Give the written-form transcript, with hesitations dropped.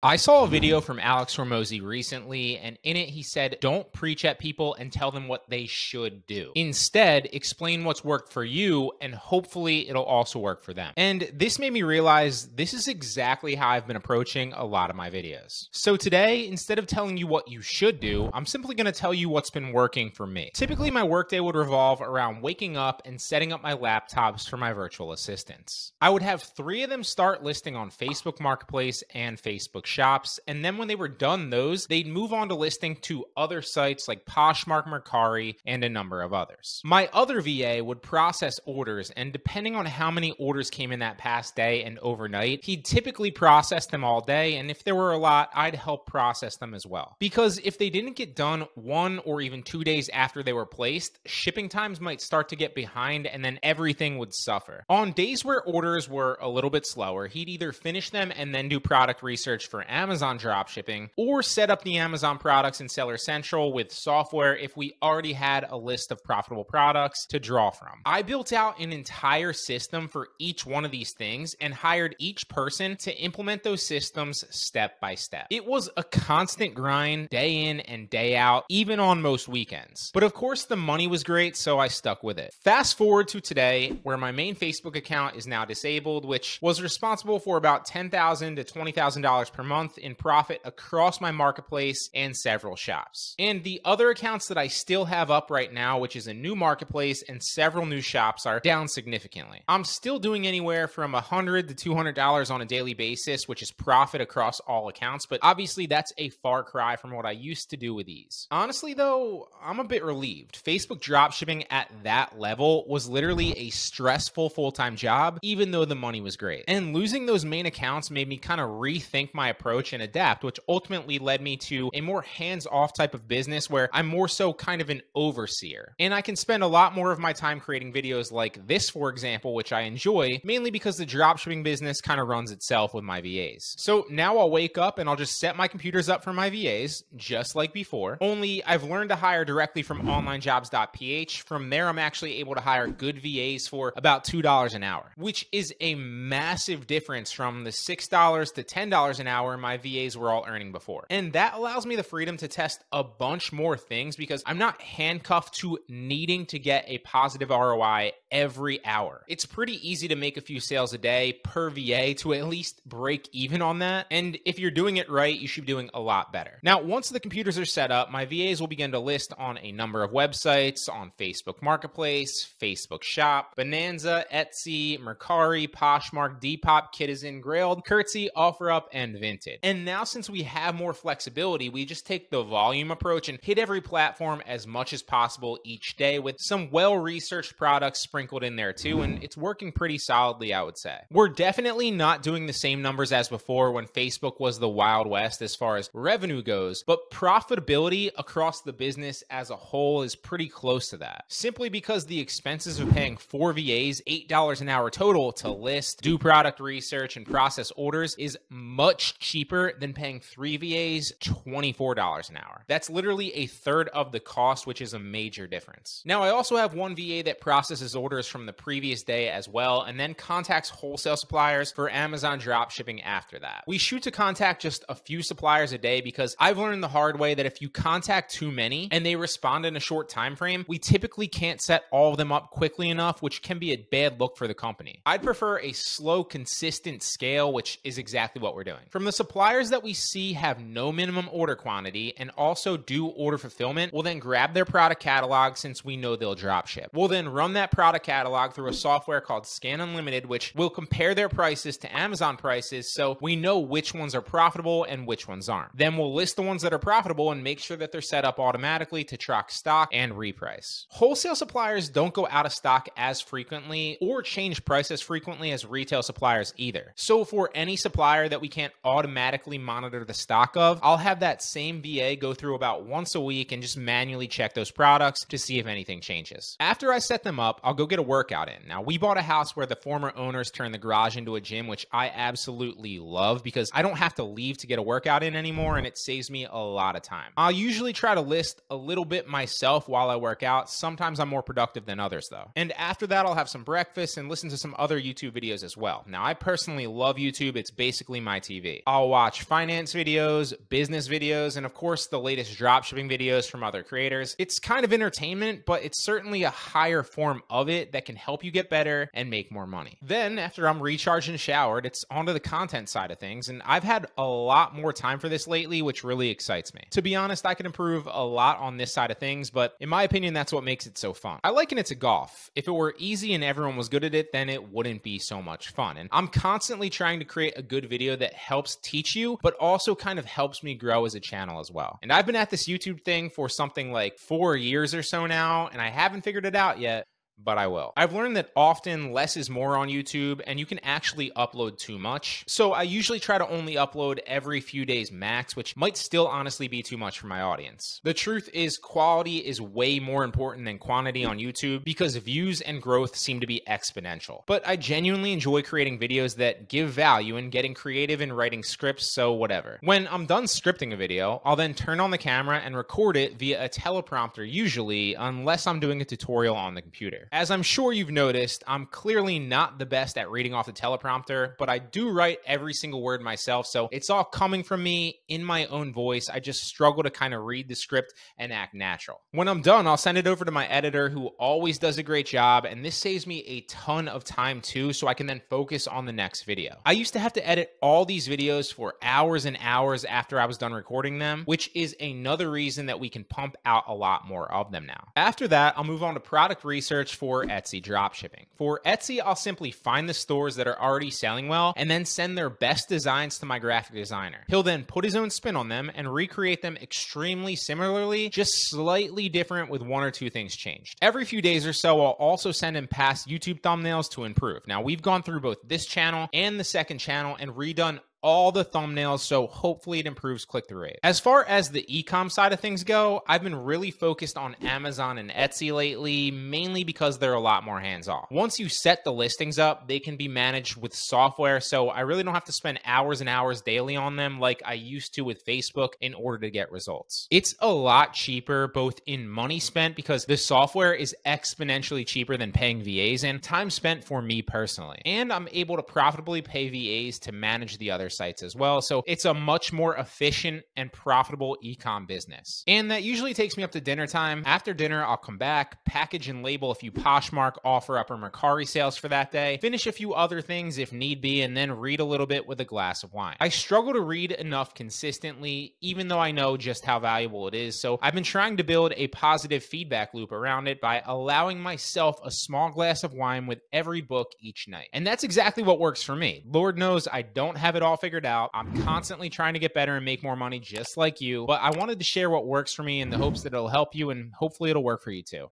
I saw a video from Alex Hormozi recently, and in it he said, don't preach at people and tell them what they should do. Instead, explain what's worked for you, and hopefully it'll also work for them. And this made me realize this is exactly how I've been approaching a lot of my videos. So today, instead of telling you what you should do, I'm simply going to tell you what's been working for me. Typically, my workday would revolve around waking up and setting up my laptops for my virtual assistants. I would have 3 of them start listing on Facebook Marketplace and Facebook Shops, and then when they were done those, they'd move on to listing to other sites like Poshmark, Mercari, and a number of others. My other VA would process orders, and depending on how many orders came in that past day and overnight, he'd typically process them all day, and if there were a lot, I'd help process them as well. Because if they didn't get done 1 or even 2 days after they were placed, shipping times might start to get behind, and then everything would suffer. On days where orders were a little bit slower, he'd either finish them and then do product research for Amazon dropshipping, or set up the Amazon products in Seller Central with software if we already had a list of profitable products to draw from. I built out an entire system for each one of these things and hired each person to implement those systems step by step. It was a constant grind, day in and day out, even on most weekends. But of course, the money was great, so I stuck with it. Fast forward to today, where my main Facebook account is now disabled, which was responsible for about $10,000 to $20,000 per month in profit across my marketplace and several shops. And the other accounts that I still have up right now, which is a new marketplace and several new shops, are down significantly. I'm still doing anywhere from $100 to $200 on a daily basis, which is profit across all accounts, but obviously that's a far cry from what I used to do with ease. Honestly though, I'm a bit relieved. Facebook dropshipping at that level was literally a stressful full-time job, even though the money was great. And losing those main accounts made me kind of rethink my approach and adapt, which ultimately led me to a more hands-off type of business where I'm more so kind of an overseer. And I can spend a lot more of my time creating videos like this, for example, which I enjoy, mainly because the dropshipping business kind of runs itself with my VAs. So now I'll wake up and I'll just set my computers up for my VAs, just like before, only I've learned to hire directly from onlinejobs.ph. From there, I'm actually able to hire good VAs for about $2 an hour, which is a massive difference from the $6 to $10 an hour my VAs were all earning before. And that allows me the freedom to test a bunch more things because I'm not handcuffed to needing to get a positive ROI every hour. It's pretty easy to make a few sales a day per VA to at least break even on that. And if you're doing it right, you should be doing a lot better. Now, once the computers are set up, my VAs will begin to list on a number of websites, on Facebook Marketplace, Facebook Shop, Bonanza, Etsy, Mercari, Poshmark, Depop, Kitizen, Grailed, Curtsy, OfferUp, and Vinted. And now since we have more flexibility, we just take the volume approach and hit every platform as much as possible each day with some well-researched products sprinkled in there too, and it's working pretty solidly, I would say. We're definitely not doing the same numbers as before when Facebook was the Wild West as far as revenue goes, but profitability across the business as a whole is pretty close to that. Simply because the expenses of paying 4 VAs $8 an hour total to list, do product research, and process orders is much cheaper than paying 3 VAs $24 an hour. That's literally a third of the cost, which is a major difference. Now, I also have one VA that processes orders from the previous day as well, and then contacts wholesale suppliers for Amazon dropshipping after that. We shoot to contact just a few suppliers a day because I've learned the hard way that if you contact too many and they respond in a short time frame, we typically can't set all of them up quickly enough, which can be a bad look for the company. I'd prefer a slow, consistent scale, which is exactly what we're doing. From the suppliers that we see have no minimum order quantity and also do order fulfillment, we'll then grab their product catalog since we know they'll drop ship. We'll then run that product catalog through a software called Scan Unlimited, which will compare their prices to Amazon prices so we know which ones are profitable and which ones aren't. Then we'll list the ones that are profitable and make sure that they're set up automatically to track stock and reprice. Wholesale suppliers don't go out of stock as frequently or change price as frequently as retail suppliers either. So for any supplier that we can't automatically monitor the stock of, I'll have that same VA go through about once a week and just manually check those products to see if anything changes. After I set them up, I'll go get a workout in. Now, we bought a house where the former owners turned the garage into a gym, which I absolutely love because I don't have to leave to get a workout in anymore, and it saves me a lot of time. I'll usually try to list a little bit myself while I work out. Sometimes I'm more productive than others though. And after that, I'll have some breakfast and listen to some other YouTube videos as well. Now, I personally love YouTube. It's basically my TV. I'll watch finance videos, business videos, and of course the latest dropshipping videos from other creators. It's kind of entertainment, but it's certainly a higher form of it that can help you get better and make more money. Then after I'm recharged and showered, it's onto the content side of things, and I've had a lot more time for this lately, which really excites me. To be honest, I can improve a lot on this side of things, but in my opinion, that's what makes it so fun. I liken it to golf. If it were easy and everyone was good at it, then it wouldn't be so much fun. And I'm constantly trying to create a good video that helps teach you, but also kind of helps me grow as a channel as well. And I've been at this YouTube thing for something like 4 years or so now, and I haven't figured it out yet, but I will. I've learned that often less is more on YouTube, and you can actually upload too much. So I usually try to only upload every few days max, which might still honestly be too much for my audience. The truth is quality is way more important than quantity on YouTube because views and growth seem to be exponential. But I genuinely enjoy creating videos that give value and getting creative in writing scripts, so whatever. When I'm done scripting a video, I'll then turn on the camera and record it via a teleprompter usually, unless I'm doing a tutorial on the computer. As I'm sure you've noticed, I'm clearly not the best at reading off the teleprompter, but I do write every single word myself, so it's all coming from me in my own voice. I just struggle to kind of read the script and act natural. When I'm done, I'll send it over to my editor, who always does a great job, and this saves me a ton of time too, so I can then focus on the next video. I used to have to edit all these videos for hours and hours after I was done recording them, which is another reason that we can pump out a lot more of them now. After that, I'll move on to product research for Etsy dropshipping. For Etsy, I'll simply find the stores that are already selling well and then send their best designs to my graphic designer. He'll then put his own spin on them and recreate them extremely similarly, just slightly different with one or two things changed. Every few days or so, I'll also send him past YouTube thumbnails to improve. Now, we've gone through both this channel and the second channel and redone all the thumbnails, so hopefully it improves click-through rate. As far as the e-com side of things go, I've been really focused on Amazon and Etsy lately, mainly because they're a lot more hands-off. Once you set the listings up, they can be managed with software, so I really don't have to spend hours and hours daily on them like I used to with Facebook in order to get results. It's a lot cheaper, both in money spent, because the software is exponentially cheaper than paying VAs, and time spent for me personally. And I'm able to profitably pay VAs to manage the other sites as well. So it's a much more efficient and profitable e-com business. And that usually takes me up to dinner time. After dinner, I'll come back, package and label a few Poshmark, OfferUp, or Mercari sales for that day, finish a few other things if need be, and then read a little bit with a glass of wine. I struggle to read enough consistently, even though I know just how valuable it is. So I've been trying to build a positive feedback loop around it by allowing myself a small glass of wine with every book each night. And that's exactly what works for me. Lord knows I don't have it all figured out. I'm constantly trying to get better and make more money just like you, but I wanted to share what works for me in the hopes that it'll help you and hopefully it'll work for you too.